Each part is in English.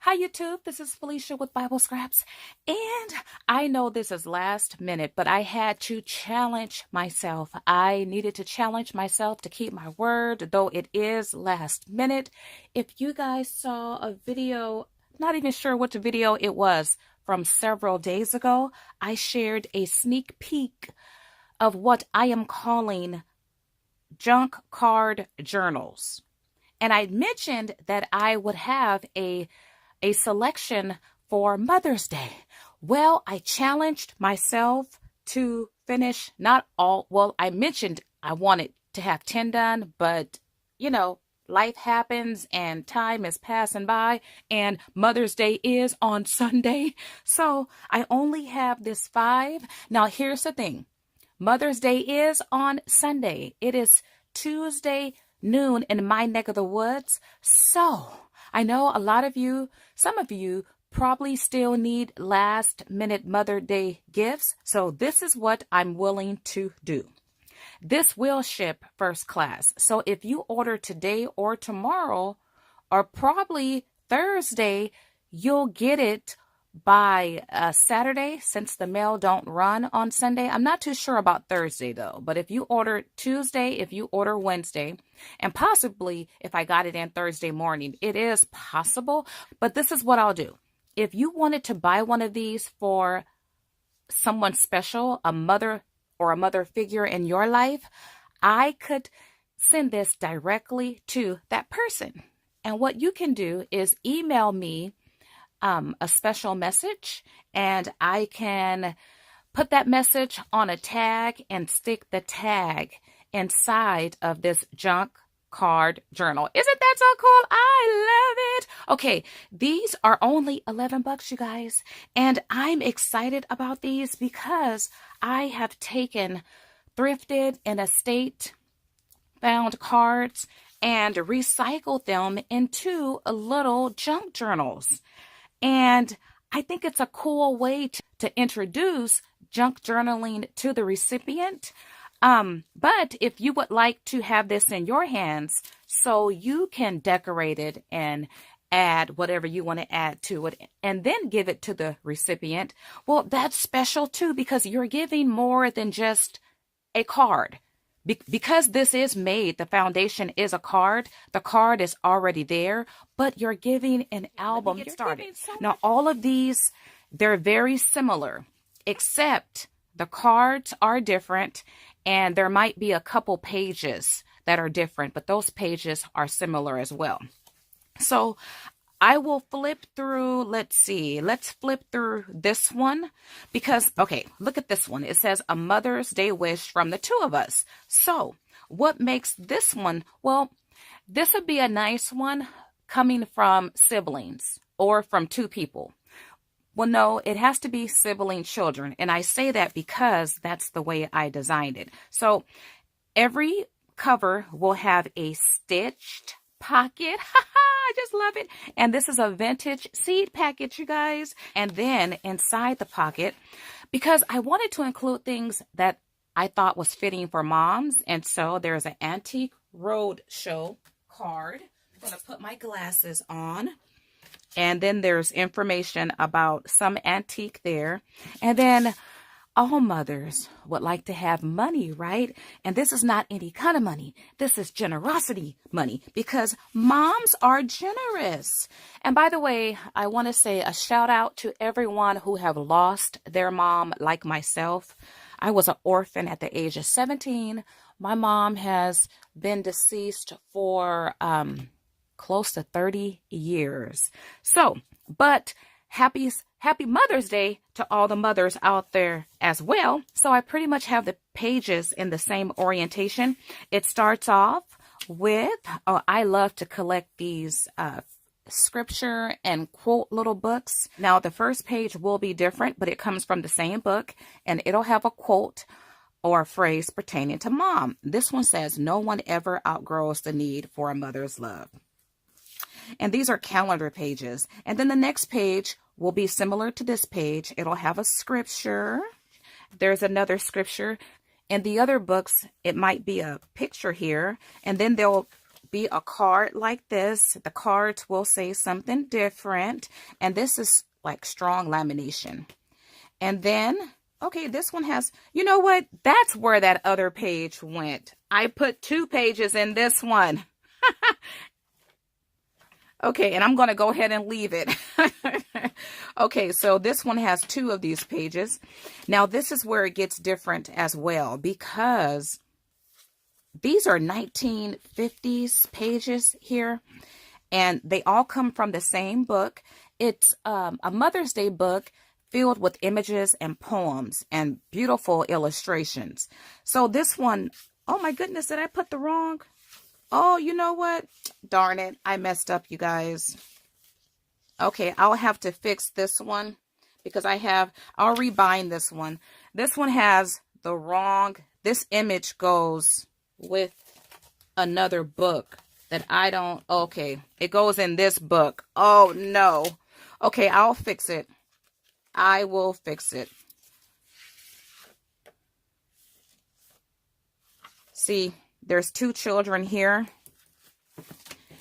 Hi YouTube, this is Felicia with Bible Scraps, and I know this is last minute, but I had to challenge myself. I needed to challenge myself to keep my word, though it is last minute. If you guys saw a video, not even sure which video it was, from several days ago, I shared a sneak peek of what I am calling junk card journals. And I mentioned that I would have a selection for Mother's Day. Well, I challenged myself to finish not all. Well, I mentioned I wanted to have 10 done, but life happens and time is passing by and Mother's Day is on Sunday. So I only have this 5. Now, here's the thing. Mother's Day is on Sunday. It is Tuesday noon in my neck of the woods. So I know some of you probably still need last minute Mother's Day gifts. So this is what I'm willing to do. This will ship first class. So if you order today or tomorrow or probably Thursday, you'll get it by Saturday, since the mail don't run on Sunday. I'm not too sure about Thursday though, but if you order Tuesday, if you order Wednesday, and possibly if I got it in Thursday morning, it is possible. But this is what I'll do. If you wanted to buy one of these for someone special, a mother or a mother figure in your life, I could send this directly to that person. And what you can do is email me a special message, and I can put that message on a tag and stick the tag inside of this junk card journal. Isn't that so cool? I love it. Okay, these are only $11, you guys, and I'm excited about these because I have taken thrifted and estate found cards and recycled them into little junk journals. And I think it's a cool way to introduce junk journaling to the recipient. But if you would like to have this in your hands so you can decorate it and add whatever you want to add to it and then give it to the recipient, well, that's special too, because you're giving more than just a card. Because this is made, the foundation is a card. The card is already there, but you're giving an album. Get started. Now, all of these, they're very similar, except the cards are different, and there might be a couple pages that are different, but those pages are similar as well. So I will flip through, let's flip through this one because, okay, look at this one. It says a Mother's Day wish from the 2 of us. So what makes this one? Well, this would be a nice one coming from siblings or from 2 people. Well, no, it has to be sibling children. And I say that because that's the way I designed it. So every cover will have a stitched pocket. I just love it. And this is a vintage seed package, you guys. And then inside the pocket, because I wanted to include things that I thought was fitting for moms. And so there's an Antique Roadshow card. I'm going to put my glasses on. And then there's information about some antique there. And then all mothers would like to have money, right? And this is not any kind of money. This is generosity money because moms are generous. And by the way, I want to say a shout out to everyone who have lost their mom like myself. I was an orphan at the age of 17. My mom has been deceased for close to 30 years. So, but Happy Mother's Day to all the mothers out there as well. So I pretty much have the pages in the same orientation. It starts off with, I love to collect these scripture and quote little books. Now the first page will be different, but it comes from the same book and it'll have a quote or a phrase pertaining to mom. This one says, "No one ever outgrows the need for a mother's love." And these are calendar pages. And then the next page will be similar to this page. It'll have a scripture. There's another scripture. In the other books, it might be a picture here. And then there'll be a card like this. The cards will say something different. And this is like strong lamination. And then, okay, this one has, you know what? That's where that other page went. I put 2 pages in this one. Okay, and I'm going to go ahead and leave it. Okay, so this one has 2 of these pages. Now, this is where it gets different as well, because these are 1950s pages here, and they all come from the same book. It's a Mother's Day book filled with images and poems and beautiful illustrations. So this one, oh my goodness, did I put the wrong? Oh, you know what? Darn it. I messed up, you guys. Okay, I'll have to fix this one because I'll rebind this one. This one has the wrong, this image goes with another book that I don't, okay, it goes in this book. Oh, no. Okay, I'll fix it. I will fix it. See, there's 2 children here.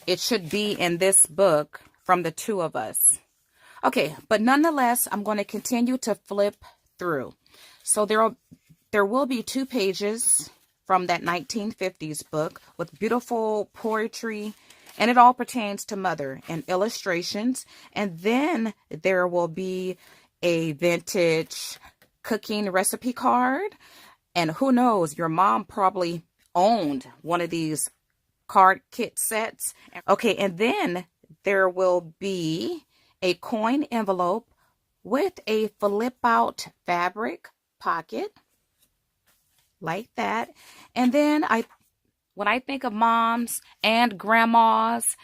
It should be in this book from the 2 of us. Okay, but nonetheless, I'm going to continue to flip through. So there will be 2 pages from that 1950s book with beautiful poetry, and it all pertains to mother and illustrations. And then there will be a vintage cooking recipe card. And who knows, your mom probably owned one of these card kit sets. Okay, and then there will be a coin envelope with a flip out fabric pocket like that. And then when I think of moms and grandmas,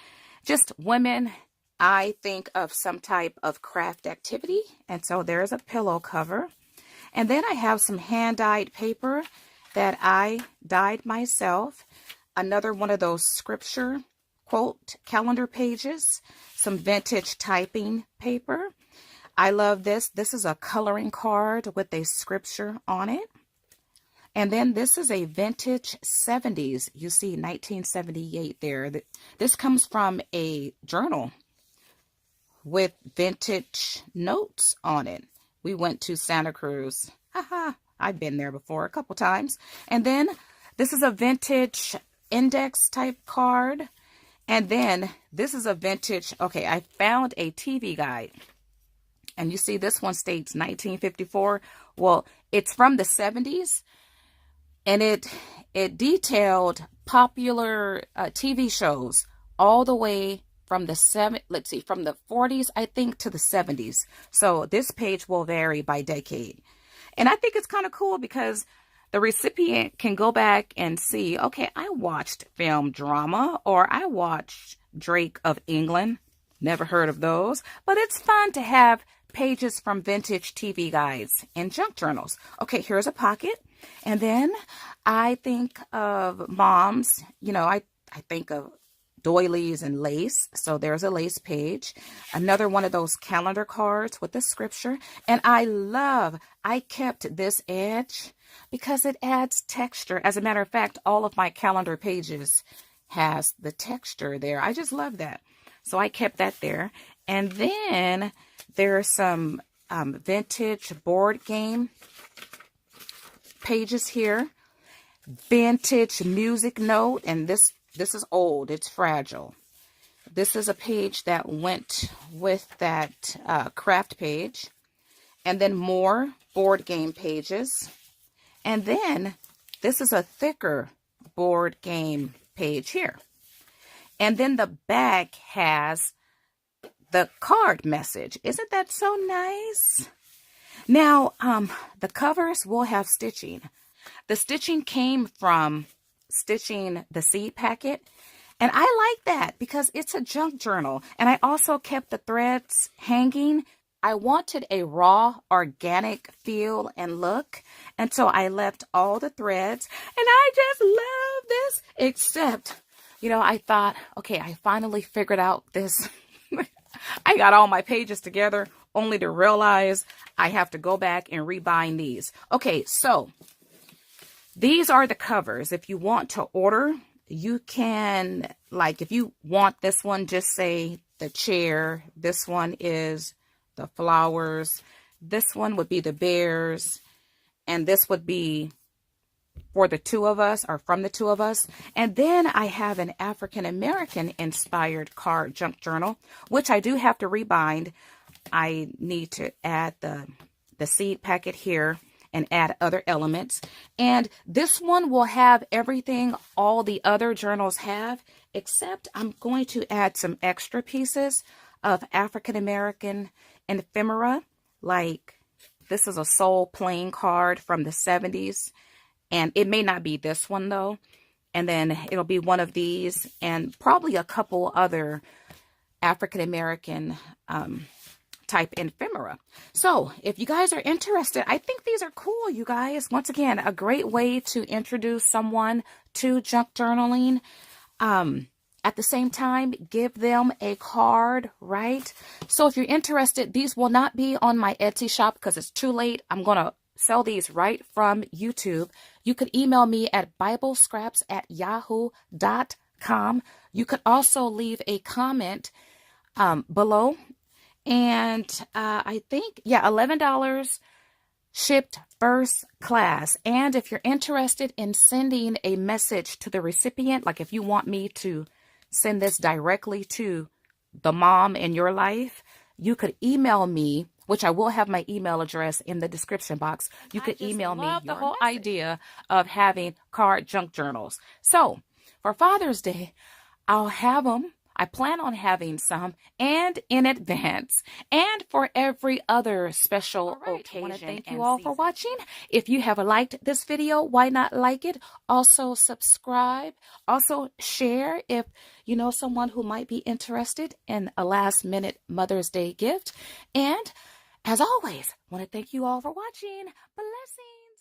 just women, I think of some type of craft activity. And so there's a pillow cover. And then I have some hand-dyed paper that I dyed myself. Another one of those scripture quote calendar pages. Some vintage typing paper. I love this. This is a coloring card with a scripture on it. And then this is a vintage 70s. You see 1978 there. This comes from a journal with vintage notes on it. We went to Santa Cruz. Haha, I've been there before a couple times. And then this is a vintage index type card. And then this is a vintage, okay, I found a TV guide. And you see this one states 1954. Well, it's from the 70s. And it detailed popular TV shows all the way from the from the 40s, I think, to the 70s. So this page will vary by decade. And I think it's kind of cool because the recipient can go back and see, okay, I watched film drama, or I watched Drake of England. Never heard of those. But it's fun to have pages from vintage TV guides and junk journals. Okay, here's a pocket. And then I think of moms, you know, I think of doilies and lace. So there's a lace page. Another one of those calendar cards with the scripture. And I kept this edge because it adds texture. As a matter of fact, all of my calendar pages has the texture there. I just love that. So I kept that there. And then there's some vintage board game pages here. Vintage music note. And this is old. It's fragile. This is a page that went with that craft page. And then more board game pages. And then this is a thicker board game page here. And then the back has the card message. Isn't that so nice? Now, the covers will have stitching. The stitching came from stitching the seed packet. And I like that because it's a junk journal. And I also kept the threads hanging. I wanted a raw, organic feel and look. And so I left all the threads. And I just love this. Except, you know, I thought, okay, I finally figured out this. I got all my pages together only to realize I have to go back and rebind these. Okay, so these are the covers. If you want to order, you can, like, if you want this one, just say the chair. This one is the flowers. This one would be the bears. And this would be for the two of us, or from the two of us. And then I have an African American inspired card junk journal, which I do have to rebind. I need to add the seed packet here and add other elements. And this one will have everything all the other journals have, except I'm going to add some extra pieces of African American ephemera. Like, this is a soul playing card from the 70s. And it may not be this one, though. And then it'll be one of these and probably a couple other African American type ephemera. So if you guys are interested, I think these are cool, you guys. Once again, a great way to introduce someone to junk journaling. At the same time, give them a card, right? So if you're interested, these will not be on my Etsy shop because it's too late. I'm going to sell these right from YouTube. You could email me at biblescraps@yahoo.com. You could also leave a comment below. And I think, yeah, $11 shipped first class. And if you're interested in sending a message to the recipient, like if you want me to send this directly to the mom in your life, you could email me, which I will have my email address in the description box. You could email me. I love the whole idea of having card junk journals. So for Father's Day, I'll have them. I plan on having some, and in advance, and for every other special occasion. I want to thank you all for watching. If you have liked this video, why not like it? Also subscribe. Also share if you know someone who might be interested in a last-minute Mother's Day gift. And as always, I want to thank you all for watching. Blessings.